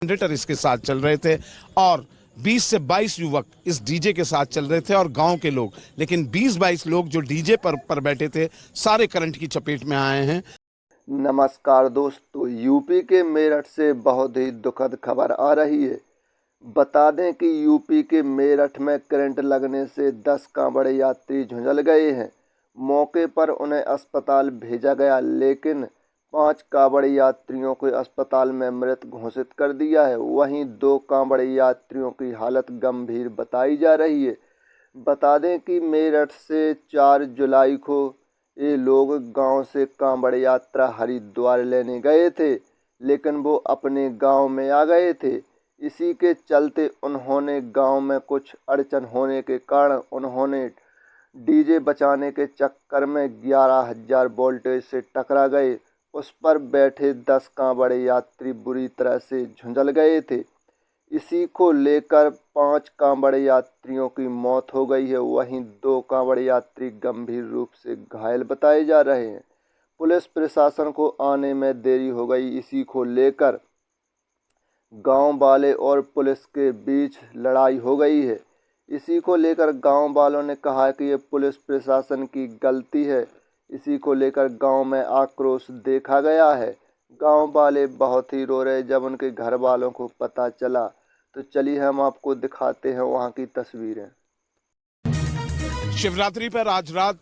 Generator इसके साथ चल रहे थे और 20 से 22 युवक इस डीजे के साथ चल रहे थे और गांव के लोग, लेकिन 20-22 लोग जो डीजे पर बैठे थे सारे करंट की चपेट में आए हैं। नमस्कार दोस्तों, यूपी के मेरठ से बहुत ही दुखद खबर आ रही है। बता दें कि यूपी के मेरठ में करंट लगने से 10 कांवड़ यात्री झुंझल गए हैं। मौके पर उन्हें अस्पताल भेजा गया, लेकिन 5 कांवड़ यात्रियों को अस्पताल में मृत घोषित कर दिया है। वहीं 2 कांवड़ यात्रियों की हालत गंभीर बताई जा रही है। बता दें कि मेरठ से 4 जुलाई को ये लोग गांव से कांवड़ यात्रा हरिद्वार लेने गए थे, लेकिन वो अपने गांव में आ गए थे। इसी के चलते उन्होंने गांव में कुछ अड़चन होने के कारण उन्होंने डीजे बचाने के चक्कर में 11,000 वोल्टेज से टकरा गए। उस पर बैठे 10 कांवड़ यात्री बुरी तरह से झुंझल गए थे। इसी को लेकर 5 कांवड़ यात्रियों की मौत हो गई है। वहीं 2 कांवड़ यात्री गंभीर रूप से घायल बताए जा रहे हैं। पुलिस प्रशासन को आने में देरी हो गई। इसी को लेकर गांव वाले और पुलिस के बीच लड़ाई हो गई है। इसी को लेकर गांव वालों ने कहा कि ये पुलिस प्रशासन की गलती है। इसी को लेकर गांव में आक्रोश देखा गया है। गांव वाले बहुत ही रो रहे जब उनके घर वालों को पता चला। तो चलिए हम आपको दिखाते हैं वहां की तस्वीरें। शिवरात्रि पर आज रात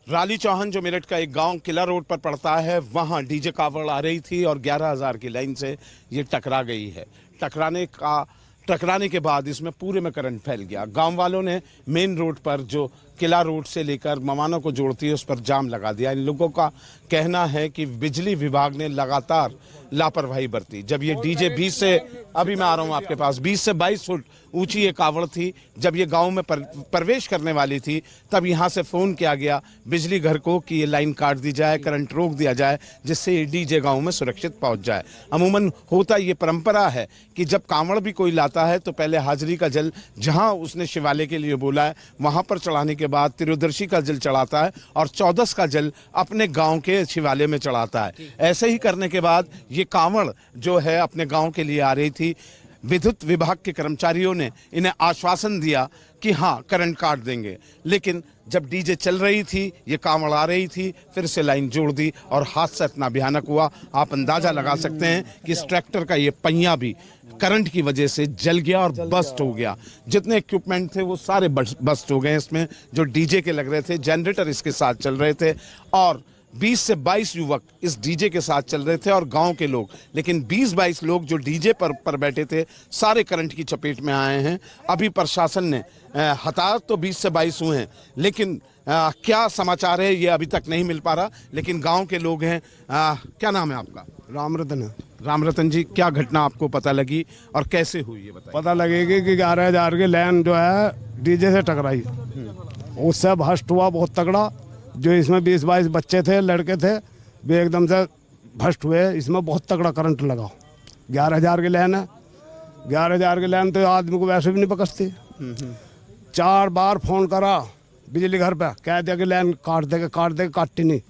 राली चौहान जो मेरठ का एक गांव किला रोड पर पड़ता है, वहां डीजे कावड़ आ रही थी और 11,000 की लाइन से ये टकरा गई है। टकराने के बाद इसमें पूरे में करंट फैल गया। गांव वालों ने मेन रोड पर जो किला रोड से लेकर मवाना को जोड़ती है उस पर जाम लगा दिया। इन लोगों का कहना है कि बिजली विभाग ने लगातार लापरवाही बरती। जब ये डीजे 20 से अभी मैं आ रहा हूँ आपके पास 20 से 22 फुट ऊंची ये कावड़ थी, जब ये गांव में प्रवेश करने वाली थी तब यहाँ से फ़ोन किया गया बिजली घर को कि ये लाइन काट दी जाए, करंट रोक दिया जाए, जिससे ये डीजे गांव में सुरक्षित पहुंच जाए। अमूमन होता ये परंपरा है कि जब कांवड़ भी कोई लाता है तो पहले हाजिरी का जल जहाँ उसने शिवालय के लिए बोला है वहाँ पर चढ़ाने के बाद त्रियोदशी का जल चढ़ाता है और 14 का जल अपने गांव के शिवालय में चढ़ाता है। ऐसे ही करने के बाद ये कांवड़ जो है अपने गांव के लिए आ रही थी। विद्युत विभाग के कर्मचारियों ने इन्हें आश्वासन दिया कि हाँ करंट काट देंगे, लेकिन जब डीजे चल रही थी, ये कांवड़ आ रही थी, फिर से लाइन जोड़ दी और हादसा इतना भयानक हुआ। आप अंदाजा लगा सकते हैं कि इस ट्रैक्टर का ये पहिया भी करंट की वजह से जल गया और बस्ट हो गया। जितने इक्विपमेंट थे वो सारे बस्ट हो गए। इसमें जो डीजे के लग रहे थे, जनरेटर इसके साथ चल रहे थे और 20 से 22 युवक इस डीजे के साथ चल रहे थे और गांव के लोग, लेकिन 20-22 लोग जो डीजे पर बैठे थे सारे करंट की चपेट में आए हैं। अभी प्रशासन ने हताहत तो 20 से 22 हुए हैं, लेकिन क्या समाचार है ये अभी तक नहीं मिल पा रहा। लेकिन गांव के लोग हैं। क्या नाम है आपका? रामरतन है। रामरतन जी, क्या घटना आपको पता लगी और कैसे हुई ये बताइए। पता लगेगी कि 11,000 की लाइन जो है डीजे से टकराई, उससे भ्रष्ट हुआ बहुत तगड़ा। जो इसमें 20-22 बच्चे थे, लड़के थे, वे एकदम से भ्रष्ट हुए। इसमें बहुत तगड़ा करंट लगा। 11,000 की लाइन है। 11,000 की लाइन तो आदमी को वैसे भी नहीं पकड़ती। 4 बार फोन करा बिजली घर पे, कह दिया कि लाइन काट देगा, काटती नहीं।